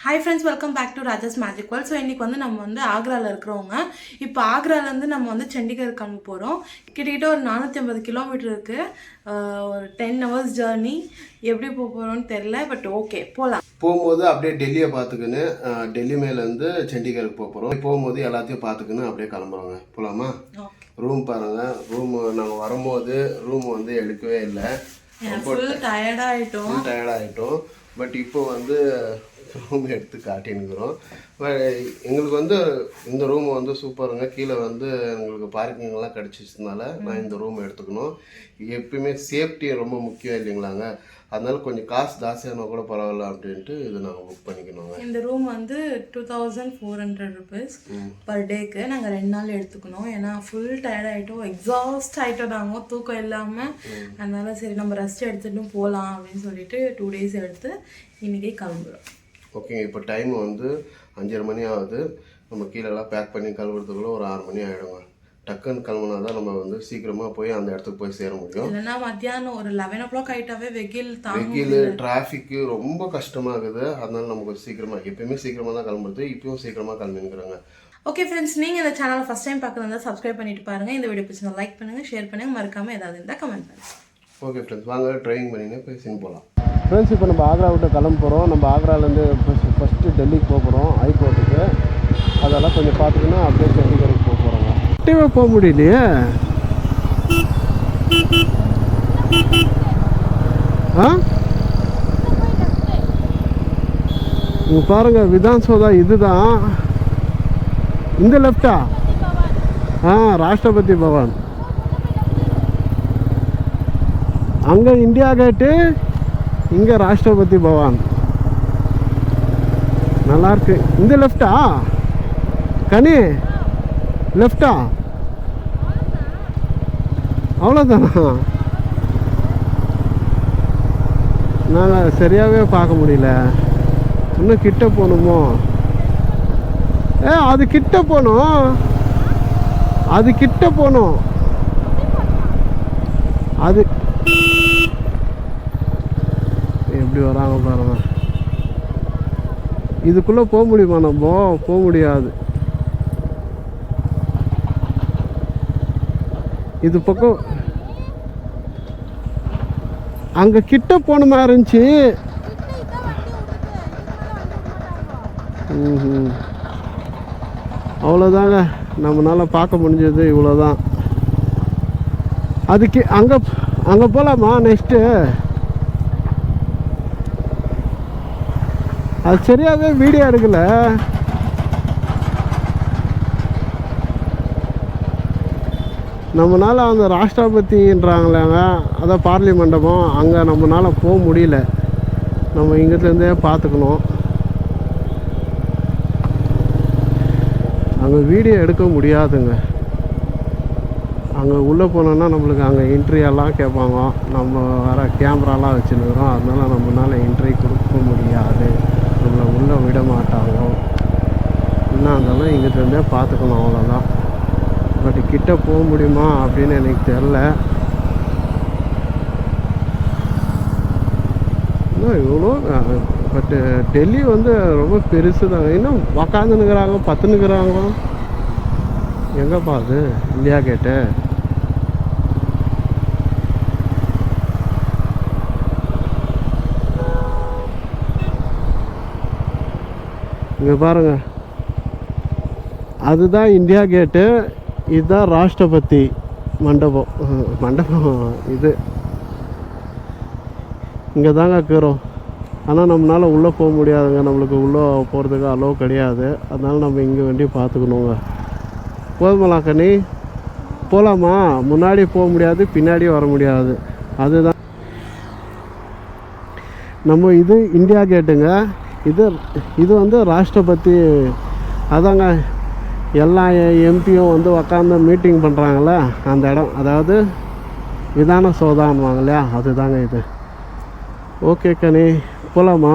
Hi friends, welcome back to Raja's Magic World. So இன்னைக்கு வந்து நம்ம வந்து ஆக்ரால இருக்கிறவங்க. இப்போ ஆக்ரால இருந்து நம்ம வந்து சண்டிகர் கிளம்ப போறோம். கிட்டத்தட்ட ஒரு 450 கிலோமீட்டர் இருக்கு. ஒரு 10 hours ஜர்னி. எப்படி போறோம்னு தெரியல, பட் ஓகே போலாம். போகும்போது அப்படியே டெல்லியை பார்த்துக்கின்னு டெல்லி மேலேருந்து சண்டிகருக்கு போகிறோம். போகும்போது எல்லாத்தையும் பார்த்துக்கின்னு அப்படியே கிளம்புறோங்க. போகலாமா? ரூம் பாருங்கள். ரூம் நாங்கள் வரும்போது ரூம் வந்து எடுக்கவே இல்லை. ஃபுல் டயர்டாகிட்டோம். பட் இப்போ வந்து ரூம் எடுத்து காட்டினுக்கிறோம். எங்களுக்கு வந்து இந்த ரூம் வந்து சூப்பருங்க. கீழே வந்து எங்களுக்கு பார்க்கிங்லாம் கிடச்சிச்சதுனால நான் இந்த ரூம் எடுத்துக்கணும். எப்பயுமே சேஃப்டி ரொம்ப முக்கியம் இல்லைங்களாங்க. அதனால கொஞ்சம் காசு ஜாஸ்தியான கூட பரவாயில்ல அப்படின்ட்டு இது நாங்கள் புக் பண்ணிக்கணுங்க. இந்த ரூம் வந்து 2400 rupees பர் டேக்கு. நாங்கள் 2 நாள் எடுத்துக்கணும். ஏன்னா ஃபுல் டயர்ட் ஆகிட்டோம், எக்ஸாஸ்ட் ஆகிட்டோம். நாங்கள் தூக்கம் இல்லாமல். அதனால சரி நம்ம ரெஸ்ட் எடுத்துகிட்டு போகலாம் அப்படின்னு சொல்லிட்டு 2 days எடுத்து இன்றைக்கி கிளம்புறோம். ஓகேங்க. இப்போ டைம் வந்து 5:30 மணி ஆகுது. நம்ம கீழெல்லாம் பேக் பண்ணி கிளம்புறதுக்குள்ளே ஒரு 6 மணி ஆகிடுங்க. டக்குன்னு கிளம்புனா தான் நம்ம வந்து சீக்கிரமாக போய் அந்த இடத்துக்கு போய் சேர முடியும். இல்லைன்னா மத்தியானம் ஒரு 11 o'clock ஆகிட்டாவே வெயில் டிராஃபிக்கு ரொம்ப கஷ்டமாக இருக்குது. அதனால நமக்கு சீக்கிரமாக எப்பயுமே சீக்கிரமாக தான் கிளம்புறது. இப்பயும் சீக்கிரமாக கிளம்பினுக்கிறாங்க. ஓகே ஃப்ரெண்ட்ஸ், நீங்கள் இந்த சேனலை ஃபஸ்ட் டைம் பார்க்குறதா சப்ஸ்கிரைப் பண்ணிட்டு பாருங்கள். இந்த வீடியோ பிடிச்சிருந்தா லைக் பண்ணுங்கள், ஷேர் பண்ணுங்கள், மறக்காமல் ஏதாவது இருந்தால் கமெண்ட் பண்ணுங்கள். ஓகே ஃப்ரெண்ட்ஸ், வாங்க ட்ரைவிங் பண்ணிங்கன்னா போய் சின் போகலாம். ஃப்ரெண்ட்ஸ், இப்போ நம்ம ஆக்ரா விட்டு கிளம்ப போகிறோம். நம்ம ஆக்ராலேருந்து ஃபஸ்ட்டு டெல்லிக்கு போக போகிறோம், ஹைகோர்ட்டுக்கு. அதெல்லாம் கொஞ்சம் பார்த்துக்கினா அப்படியே சண்டிகருக்கு போக போகிறோங்க. கட்டிவே போக முடியலையே. இங்கே பாருங்கள், விதான் சௌதா இதுதான். இந்த லெஃப்டா? ராஷ்டிரபதி பவன். அங்கே இந்தியா கேட்டு, இங்கே ராஷ்டிரபதி பவன். நல்லாயிருக்கு. இந்த லெஃப்டா கனி? லெஃப்டா? அவ்வளோதானா? நாங்கள் சரியாகவே பார்க்க முடியல. இன்னும் கிட்ட போகணுமோ? அது கிட்ட போகணும். அது கிட்ட போகணும். அது எப்படி வராங்க பாருங்க. இதுக்குள்ளே போக முடியுமா? நம்ம போக முடியாது. இது பக்கம் அங்கே கிட்ட போன மாதிரி இருந்துச்சு. அவ்வளோதாங்க நம்மளால் பார்க்க முடிஞ்சது, இவ்வளோதான். அதுக்கு அங்கே அங்கே போகலாமா நெக்ஸ்ட்டு? அது சரியாகவே வீடியோ எடுக்கல. நம்மளால் அந்த ராஷ்டிரபதின்றாங்களாங்க, அதான் பார்லிமெண்டமும், அங்கே நம்மளால் போக முடியல. நம்ம இங்கேருந்தே பார்த்துக்கணும். அங்கே வீடியோ எடுக்க முடியாதுங்க. அங்கே உள்ளே போனோன்னா நம்மளுக்கு அங்கே என்ட்ரியெல்லாம் கேட்பாங்க. நம்ம வர கேமராலாம் வச்சுருக்கிறோம். அதனால் நம்மளால் என்ட்ரி கொடுக்க முடியாது. நம்மளை உள்ளே விட மாட்டாங்க. என்ன இருந்தாலும் இங்கேருந்தே பார்த்துக்கணும், அவ்வளோதான். பட் கிட்ட போக முடியுமா அப்படின்னு எனக்கு தெரில. இன்னும் இவ்வளோ பட்டு டெல்லி வந்து ரொம்ப பெருசு தான். இன்னும் உக்காந்துன்னுக்குறாங்க, பத்துன்னுக்குறாங்க. எங்கேப்பா அது? இந்தியா கேட்டு. இங்கே பாருங்க, அதுதான் இந்தியா கேட்டு. இதுதான் ராஷ்டிரபதி மண்டபம். இது இங்கே தாங்க இருக்கிறோம். ஆனால் நம்மளால் உள்ளே போக முடியாதுங்க. நம்மளுக்கு உள்ளே போகிறதுக்கு அலோவ் கிடையாது. அதனால் நம்ம இங்கே வேண்டி பார்த்துக்கணுங்க. போதுமலா கனி? போகலாமா? முன்னாடி போக முடியாது, பின்னாடி வர முடியாது. அதுதான் நம்ம இது இந்தியா கேட்டுங்க. இது வந்து ராஷ்டிரபதி. அதாங்க எல்லா எம்பியும் வந்து உக்காந்து மீட்டிங் பண்ணுறாங்களே அந்த இடம், அதாவது விதான சௌதான்வாங்க இல்லையா, அதுதாங்க இது. ஓகே கனி, போகலாமா?